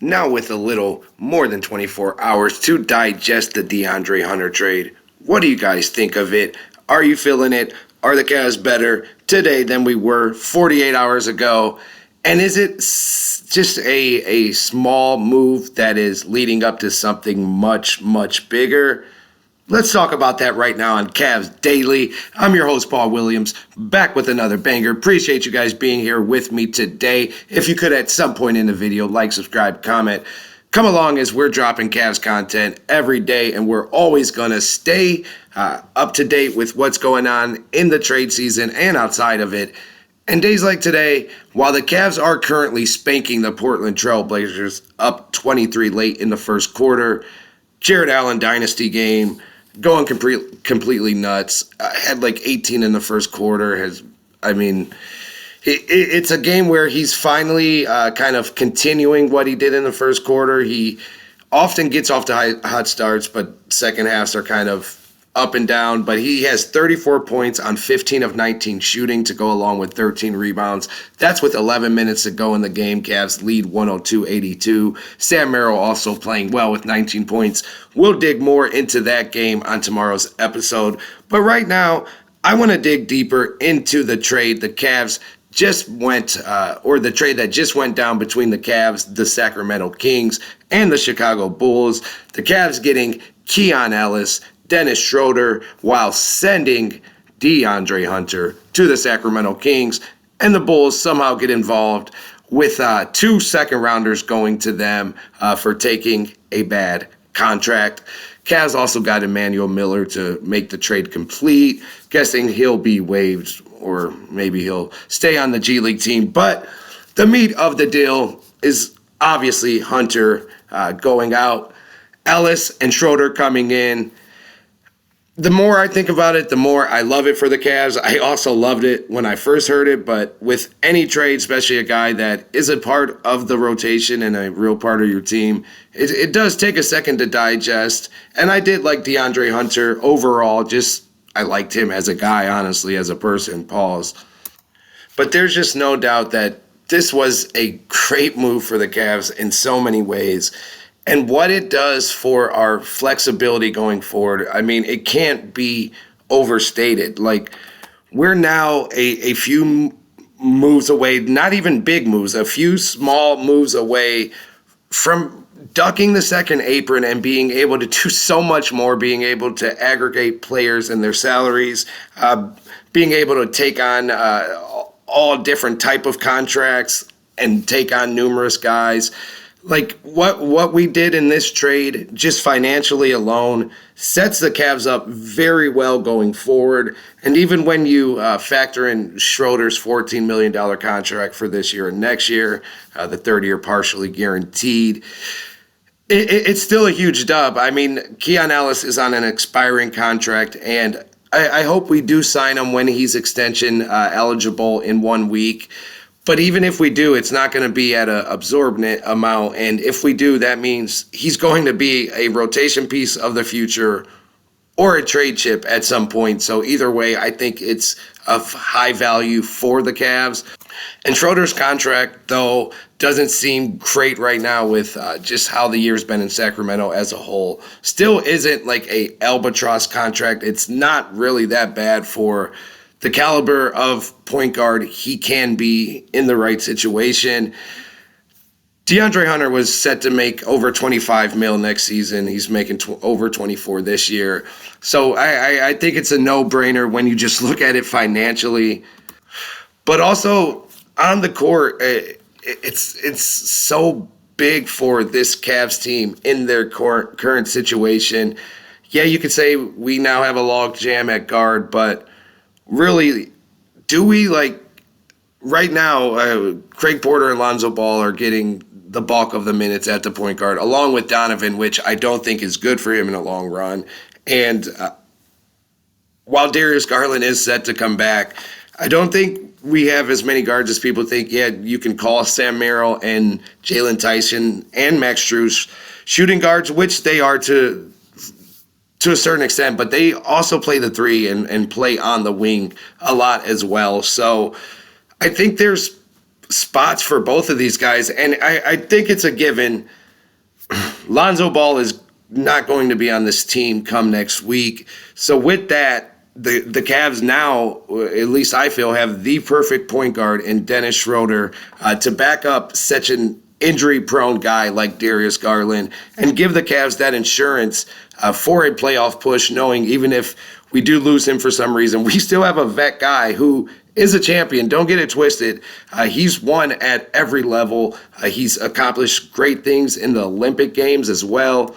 Now, with a little more than 24 hours to digest the DeAndre Hunter trade, what do you guys think of it? Are you feeling it? Are the Cavs better today than we were 48 hours ago? And is it just a small move that is leading up to something much, much bigger? Let's talk about that right now on Cavs Daily. I'm your host, Paul Williams, back with another banger. Appreciate you guys being here with me today. If you could, at some point in the video, like, subscribe, comment. Come along as we're dropping Cavs content every day, and we're always going to stay up to date with what's going on in the trade season and outside of it. And days like today, while the Cavs are currently spanking the Portland Trail Blazers up 23 late in the first quarter, Jared Allen dynasty game, going completely nuts. Had like 18 in the first quarter. It's a game where he's finally kind of continuing what he did in the first quarter. He often gets off to hot starts, but second halves are kind of up and down. But he has 34 points on 15 of 19 shooting to go along with 13 rebounds. That's with 11 minutes to go in the game. Cavs lead 102-82. Sam Merrill also playing well with 19 points. We'll dig more into that game on tomorrow's episode. But right now, I want to dig deeper into the trade the Cavs just went, or the trade that just went down between the Cavs, the Sacramento Kings, and the Chicago Bulls. The Cavs getting Keon Ellis, Dennis Schroeder, while sending DeAndre Hunter to the Sacramento Kings, and the Bulls somehow get involved with 2 second-rounders going to them for taking a bad contract. Cavs also got Emmanuel Miller to make the trade complete. Guessing he'll be waived, or maybe he'll stay on the G League team. But the meat of the deal is obviously Hunter going out, Ellis and Schroeder coming in. The more I think about it, the more I love it for the Cavs. I also loved it when I first heard it, but with any trade, especially a guy that is a part of the rotation and a real part of your team, it does take a second to digest. And I did like DeAndre Hunter overall. I liked him as a guy, honestly, as a person, pause. But there's just no doubt that this was a great move for the Cavs in so many ways. And what it does for our flexibility going forward, it can't be overstated. Like, we're now a few moves away, not even big moves, a few small moves away from ducking the second apron and being able to do so much more, being able to aggregate players and their salaries, being able to take on all different type of contracts and take on numerous guys. Like, what we did in this trade, just financially alone, sets the Cavs up very well going forward. And even when you factor in Schroeder's $14 million contract for this year and next year, the third year partially guaranteed, it's still a huge dub. Keon Ellis is on an expiring contract, and I hope we do sign him when he's extension eligible in 1 week. But even if we do, it's not going to be at an absorbent amount. And if we do, that means he's going to be a rotation piece of the future or a trade chip at some point. So either way, I think it's of high value for the Cavs. And Schroeder's contract, though, doesn't seem great right now with just how the year's been in Sacramento as a whole. Still isn't like a albatross contract. It's not really that bad for the caliber of point guard he can be in the right situation. DeAndre Hunter was set to make over $25 million next season. He's making over 24 this year. So I think it's a no-brainer when you just look at it financially. But also on the court, it's so big for this Cavs team in their current situation. Yeah, you could say we now have a log jam at guard, but really, do we right now, Craig Porter and Lonzo Ball are getting the bulk of the minutes at the point guard, along with Donovan, which I don't think is good for him in the long run. And while Darius Garland is set to come back, I don't think we have as many guards as people think. Yeah, you can call Sam Merrill and Jalen Tyson and Max Strus shooting guards, which they are to a certain extent, but they also play the three and play on the wing a lot as well. So I think there's spots for both of these guys. And I think it's a given. Lonzo Ball is not going to be on this team come next week. So with that, the Cavs now, at least I feel, have the perfect point guard in Dennis Schroeder to back up such an injury-prone guy like Darius Garland and give the Cavs that insurance for a playoff push, knowing even if we do lose him for some reason, we still have a vet guy who is a champion. Don't get it twisted. He's won at every level. He's accomplished great things in the Olympic Games as well.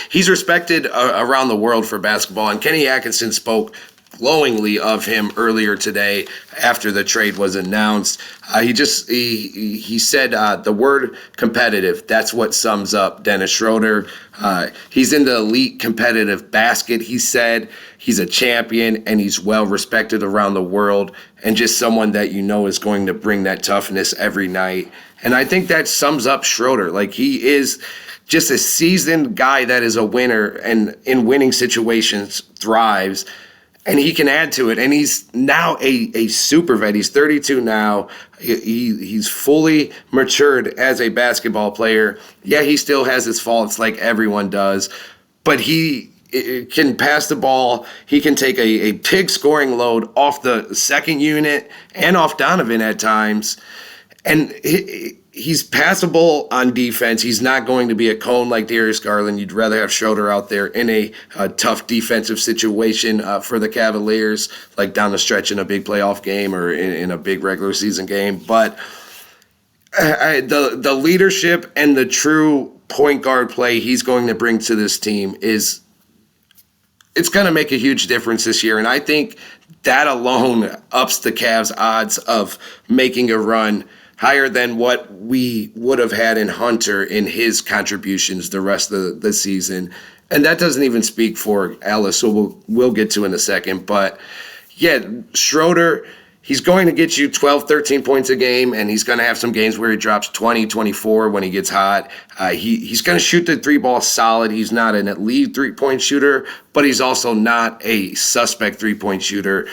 He's respected around the world for basketball, and Kenny Atkinson spoke glowingly of him earlier today after the trade was announced. He said the word competitive, that's what sums up Dennis Schroeder. He's in the elite competitive basket, he said. He's a champion, and he's well respected around the world, and just someone that you know is going to bring that toughness every night. And I think that sums up Schroeder. Like, he is just a seasoned guy that is a winner and in winning situations thrives. And he can add to it. And he's now a super vet. He's 32 now. He's fully matured as a basketball player. Yeah, he still has his faults like everyone does. But he can pass the ball. He can take a big scoring load off the second unit and off Donovan at times. And he's passable on defense. He's not going to be a cone like Darius Garland. You'd rather have Schroeder out there in a tough defensive situation for the Cavaliers, like down the stretch in a big playoff game or in a big regular season game. But the leadership and the true point guard play he's going to bring to this team it's going to make a huge difference this year. And I think that alone ups the Cavs' odds of making a run higher than what we would have had in Hunter in his contributions the rest of the season. And that doesn't even speak for Ellis, so we'll get to in a second. But, yeah, Schroeder, he's going to get you 12, 13 points a game, and he's going to have some games where he drops 20, 24 when he gets hot. He's going to shoot the three ball solid. He's not an elite three-point shooter, but he's also not a suspect three-point shooter.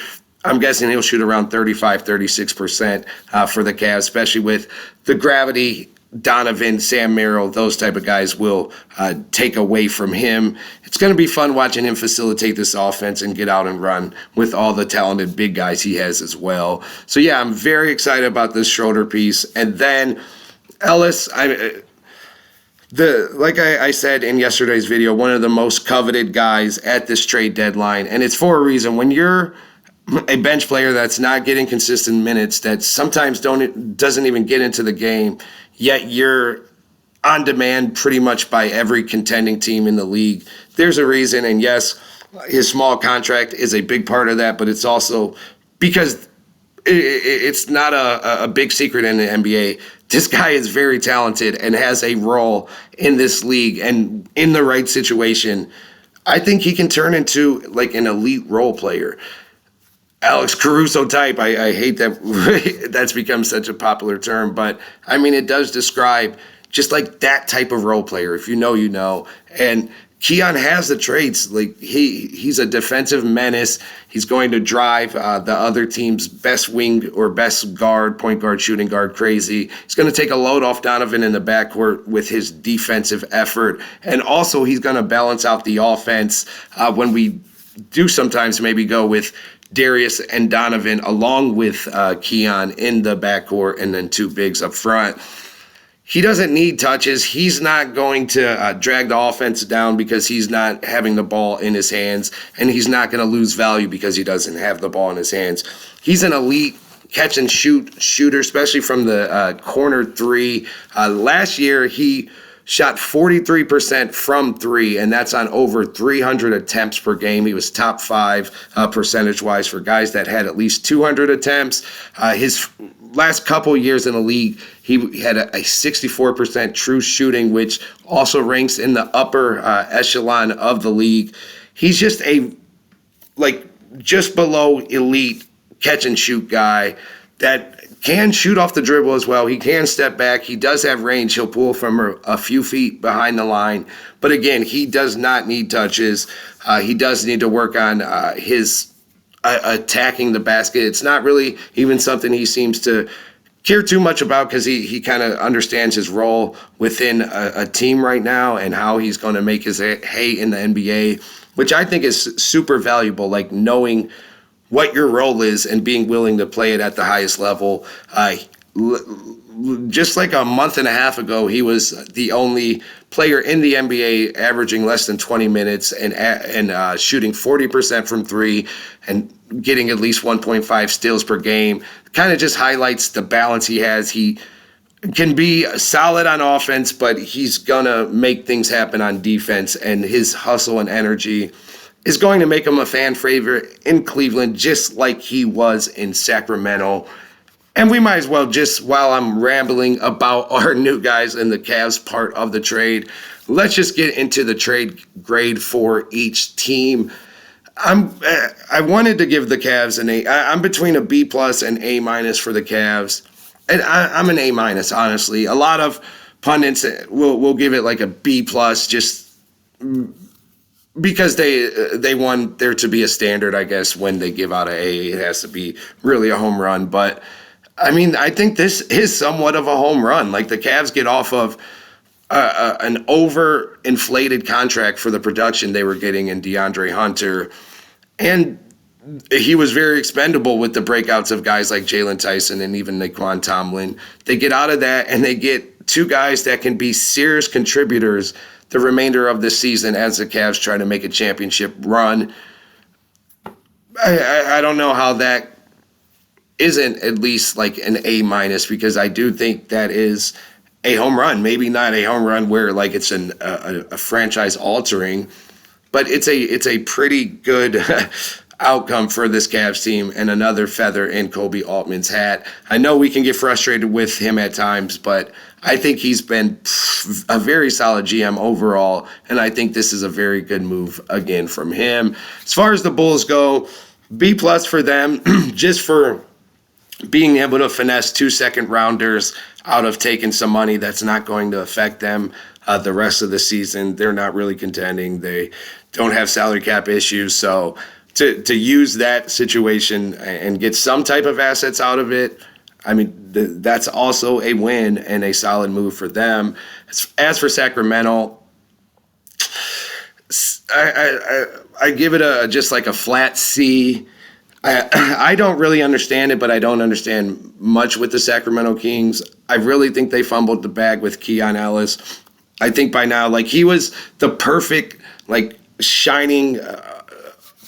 I'm guessing he'll shoot around 35, 36% for the Cavs, especially with the gravity Donovan, Sam Merrill, those type of guys will take away from him. It's going to be fun watching him facilitate this offense and get out and run with all the talented big guys he has as well. So, yeah, I'm very excited about this Schroeder piece. And then Ellis, like I said in yesterday's video, one of the most coveted guys at this trade deadline. And it's for a reason. When you're a bench player that's not getting consistent minutes, that sometimes doesn't even get into the game, yet you're on demand pretty much by every contending team in the league. There's a reason, and yes, his small contract is a big part of that, but it's also because it's not a big secret in the NBA. This guy is very talented and has a role in this league, and in the right situation, I think he can turn into like an elite role player. Alex Caruso type. I hate that that's become such a popular term, but I mean, it does describe just like that type of role player. If you know, you know. And Keon has the traits. Like he's a defensive menace. He's going to drive the other team's best wing or best guard, point guard, shooting guard crazy. He's going to take a load off Donovan in the backcourt with his defensive effort. And also he's going to balance out the offense when we do sometimes maybe go with Darius and Donovan along with Keon in the backcourt and then two bigs up front. He doesn't need touches. He's not going to drag the offense down because he's not having the ball in his hands, and he's not going to lose value because he doesn't have the ball in his hands. He's an elite catch and shoot shooter, especially from the corner three. Last year, he shot 43% from three, and that's on over 300 attempts per game. He was top 5 percentage-wise for guys that had at least 200 attempts. His last couple years in the league, he had a 64% true shooting, which also ranks in the upper echelon of the league. He's just just below elite catch-and-shoot guy that can shoot off the dribble as well. He can step back. He does have range. He'll pull from a few feet behind the line. But again, he does not need touches. He does need to work on his attacking the basket. It's not really even something he seems to care too much about because he kind of understands his role within a team right now and how he's going to make his hay in the NBA, which I think is super valuable, like knowing what your role is and being willing to play it at the highest level. Just like a month and a half ago, he was the only player in the NBA averaging less than 20 minutes and shooting 40% from three and getting at least 1.5 steals per game. Kind of just highlights the balance he has. He can be solid on offense, but he's going to make things happen on defense, and his hustle and energy is going to make him a fan favorite in Cleveland, just like he was in Sacramento. And we might as well, just while I'm rambling about our new guys in the Cavs part of the trade, let's just get into the trade grade for each team. I wanted to give the Cavs an A. I'm between a B plus and A minus for the Cavs. And I'm an A minus, honestly. A lot of pundits will give it like a B plus just because they want there to be a standard, I guess, when they give out an A. It has to be really a home run. But I mean, I think this is somewhat of a home run. Like, the Cavs get off of an overinflated contract for the production they were getting in DeAndre Hunter, and he was very expendable with the breakouts of guys like Jalen Tyson and even Naquan Tomlin. They get out of that, and they get two guys that can be serious contributors the remainder of the season as the Cavs try to make a championship run. I don't know how that isn't at least like an A minus, because I do think that is a home run. Maybe not a home run where like it's a franchise altering, but it's a pretty good outcome for this Cavs team and another feather in Kobe Altman's hat. I know we can get frustrated with him at times, but I think he's been a very solid GM overall, and I think this is a very good move again from him. As far as the Bulls go, B plus for them, just for being able to finesse 2 second-rounders out of taking some money that's not going to affect them the rest of the season. They're not really contending. They don't have salary cap issues. So to use that situation and get some type of assets out of it, I mean, that's also a win and a solid move for them. As for Sacramento, I give it just like a flat C. I don't really understand it, but I don't understand much with the Sacramento Kings. I really think they fumbled the bag with Keon Ellis. I think by now, like, he was the perfect, like, shining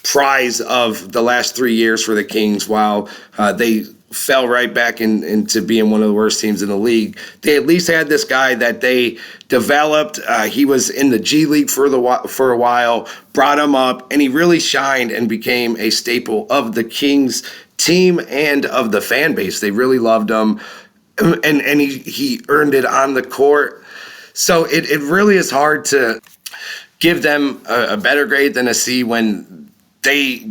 prize of the last 3 years for the Kings, while they fell right back into being one of the worst teams in the league. They at least had this guy that they developed. He was in the G League for a while, brought him up, and he really shined and became a staple of the Kings team and of the fan base. They really loved him, and he earned it on the court. So it really is hard to give them a better grade than a C when they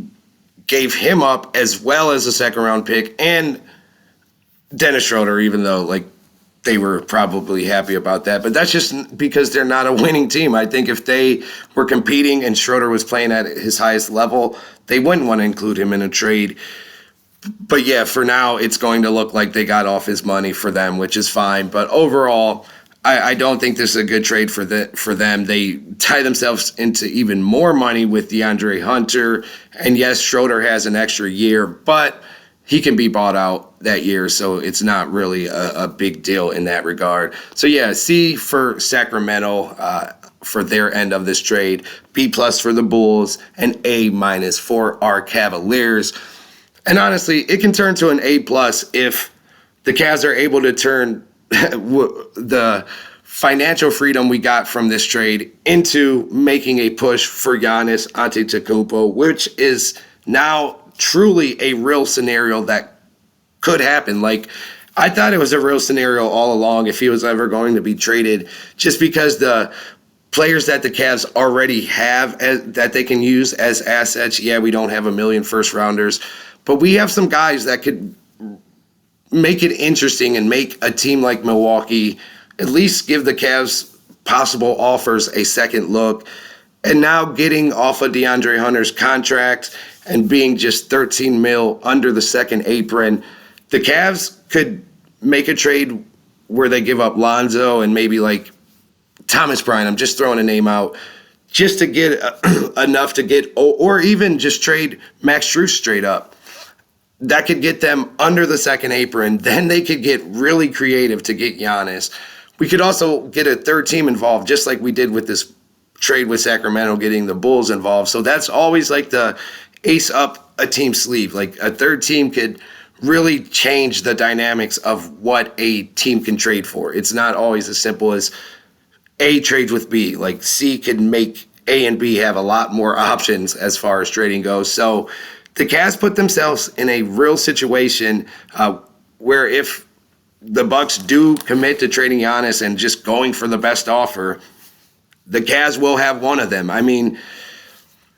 gave him up as well as a second-round pick and Dennis Schroeder, even though, like, they were probably happy about that. But that's just because they're not a winning team. I think if they were competing and Schroeder was playing at his highest level, they wouldn't want to include him in a trade. But, yeah, for now, it's going to look like they got off his money for them, which is fine. But overall, I don't think this is a good trade for them. They tie themselves into even more money with DeAndre Hunter. And yes, Schroeder has an extra year, but he can be bought out that year, so it's not really a big deal in that regard. So yeah, C for Sacramento for their end of this trade, B plus for the Bulls, and A minus for our Cavaliers. And honestly, it can turn to an A plus if the Cavs are able to turn the financial freedom we got from this trade into making a push for Giannis Antetokounmpo, which is now truly a real scenario that could happen. Like, I thought it was a real scenario all along if he was ever going to be traded, just because the players that the Cavs already have that they can use as assets. Yeah, we don't have a million first rounders, but we have some guys that could make it interesting and make a team like Milwaukee at least give the Cavs possible offers a second look. And now getting off of DeAndre Hunter's contract and being just $13 million under the second apron, the Cavs could make a trade where they give up Lonzo and maybe like Thomas Bryant. I'm just throwing a name out just to get enough to get, or even just trade Max Strus straight up. That could get them under the second apron. Then they could get really creative to get Giannis. We could also get a third team involved, just like we did with this trade with Sacramento, getting the Bulls involved. So that's always like the ace up a team's sleeve. Like a third team could really change the dynamics of what a team can trade for. It's not always as simple as A trades with B. Like C could make A and B have a lot more options as far as trading goes. So the Cavs put themselves in a real situation where if the Bucks do commit to trading Giannis and just going for the best offer, the Cavs will have one of them. I mean,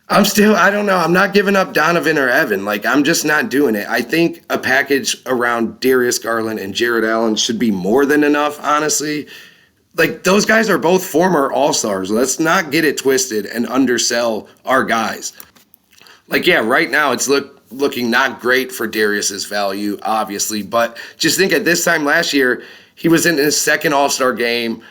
I don't know. I'm not giving up Donovan or Evan. Like, I'm just not doing it. I think a package around Darius Garland and Jared Allen should be more than enough, honestly. Like, those guys are both former All-Stars. Let's not get it twisted and undersell our guys. Like, yeah, right now it's looking not great for Darius's value, obviously. But just think at this time last year, he was in his second All-Star game.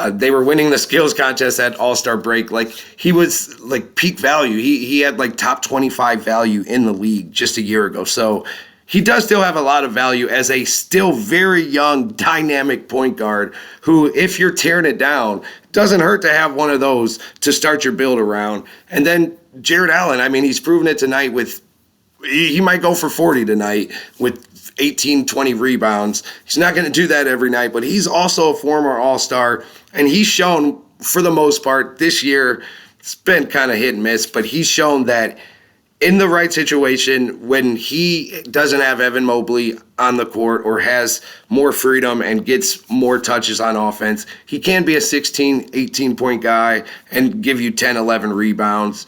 They were winning the skills contest at All-Star break. Like, he was like peak value. He had like top 25 value in the league just a year ago. So he does still have a lot of value as a still very young, dynamic point guard who, if you're tearing it down, doesn't hurt to have one of those to start your build around. And then Jared Allen, I mean, he's proven it tonight with he might go for 40 tonight with 18, 20 rebounds. He's not going to do that every night, but he's also a former All-Star, and he's shown, for the most part, this year, it's been kind of hit and miss, but he's shown that in the right situation, when he doesn't have Evan Mobley on the court or has more freedom and gets more touches on offense, he can be a 16, 18-point guy and give you 10, 11 rebounds.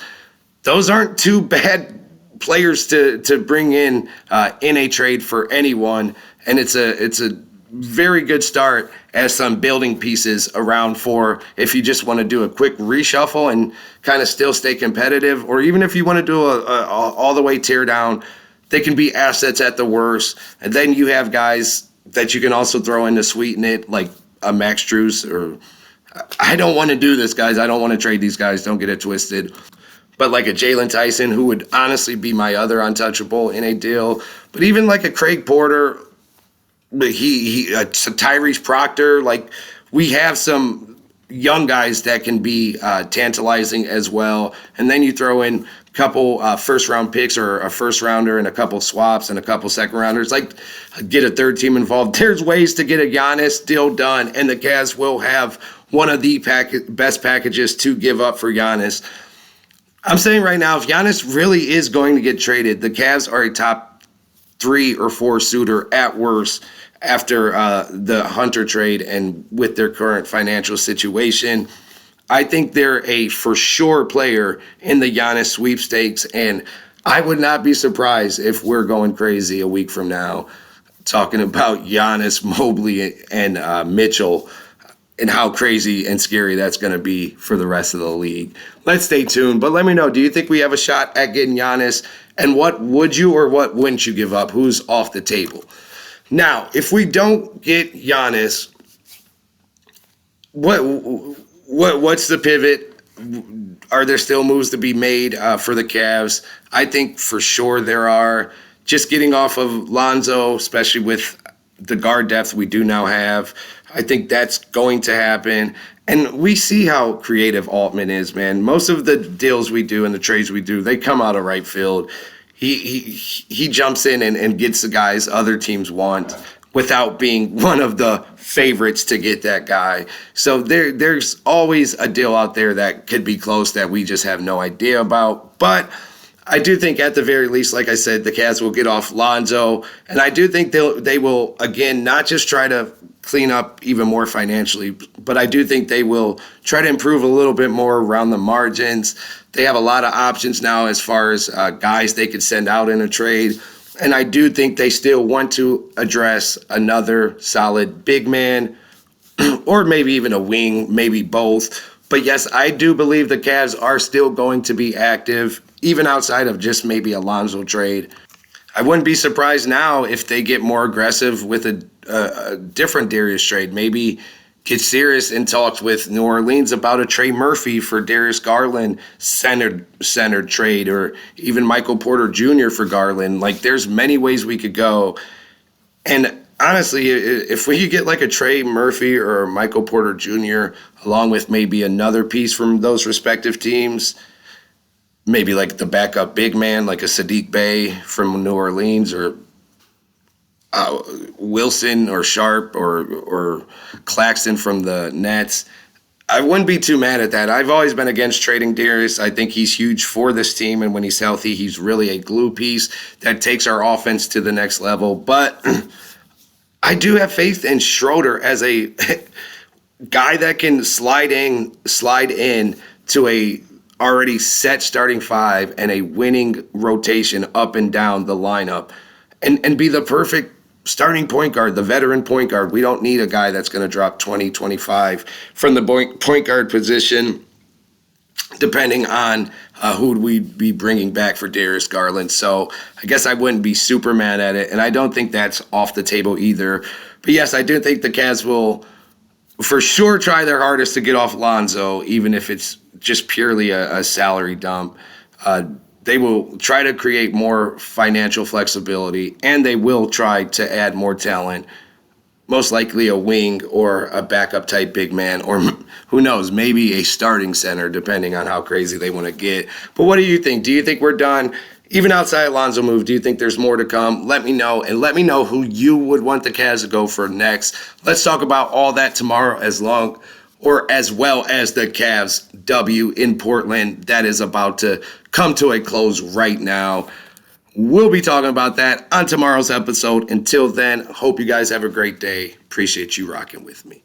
Those aren't too bad players to bring in a trade for anyone, and it's a very good start as some building pieces around for if you just want to do a quick reshuffle and kind of still stay competitive, or even if you want to do a all the way tear down, they can be assets at the worst, and then you have guys that you can also throw in to sweeten it, like a Max Strus. Or I don't want to do this, guys. I don't want to trade these guys. Don't get it twisted. But like a Jalen Tyson, who would honestly be my other untouchable in a deal. But even like a Craig Porter, Tyrese Proctor, like we have some young guys that can be tantalizing as well. And then you throw in a couple first-round picks or a first-rounder and a couple swaps and a couple second-rounders. Like, get a third team involved. There's ways to get a Giannis deal done, and the Cavs will have one of the best packages to give up for Giannis. I'm saying right now, if Giannis really is going to get traded, the Cavs are a top 3 or 4 suitor at worst after the Hunter trade and with their current financial situation. I think they're a for sure player in the Giannis sweepstakes, and I would not be surprised if we're going crazy a week from now talking about Giannis, Mobley, and Mitchell, and how crazy and scary that's going to be for the rest of the league. Let's stay tuned, but let me know, do you think we have a shot at getting Giannis, and what would you or what wouldn't you give up? Who's off the table? Now, if we don't get Giannis, what's the pivot? Are there still moves to be made for the Cavs? I think for sure there are. Just getting off of Lonzo, especially with the guard depth we do now have, I think that's going to happen. And we see how creative Altman is, man. Most of the deals we do and the trades we do, they come out of right field. He jumps in and gets the guys other teams want without being one of the favorites to get that guy. So there's always a deal out there that could be close that we just have no idea about. But I do think at the very least, like I said, the Cavs will get off Lonzo. And I do think they will, again, not just try to clean up even more financially, but I do think they will try to improve a little bit more around the margins. They have a lot of options now as far as guys they could send out in a trade. And I do think they still want to address another solid big man or maybe even a wing, maybe both. But yes, I do believe the Cavs are still going to be active, even outside of just maybe a Lonzo trade. I wouldn't be surprised now if they get more aggressive with a a different Darius trade. Maybe get serious in talks with New Orleans about a Trey Murphy for Darius Garland centered trade, or even Michael Porter Jr. for Garland. Like, there's many ways we could go. And honestly, if we could get like a Trey Murphy or Michael Porter Jr. along with maybe another piece from those respective teams, maybe like the backup big man, like a Sadiq Bey from New Orleans, or Wilson or Sharp or Claxton from the Nets, I wouldn't be too mad at that. I've always been against trading Darius. I think he's huge for this team, and when he's healthy, he's really a glue piece that takes our offense to the next level. But I do have faith in Schroeder as a guy that can slide in to a already set starting five and a winning rotation up and down the lineup, and be the perfect starting point guard, the veteran point guard. We don't need a guy that's going to drop 20, 25 from the point guard position, depending on who we'd be bringing back for Darius Garland. So I guess I wouldn't be super mad at it, and I don't think that's off the table either. But yes, I do think the Cavs will for sure try their hardest to get off Lonzo, even if it's just purely a salary dump. They will try to create more financial flexibility, and they will try to add more talent, most likely a wing or a backup type big man, or who knows, maybe a starting center, depending on how crazy they want to get. But what do you think? Do you think we're done? Even outside Lonzo move, do you think there's more to come? Let me know, and let me know who you would want the Cavs to go for next. Let's talk about all that tomorrow, as well as the Cavs W in Portland that is about to come to a close right now. We'll be talking about that on tomorrow's episode. Until then, hope you guys have a great day. Appreciate you rocking with me.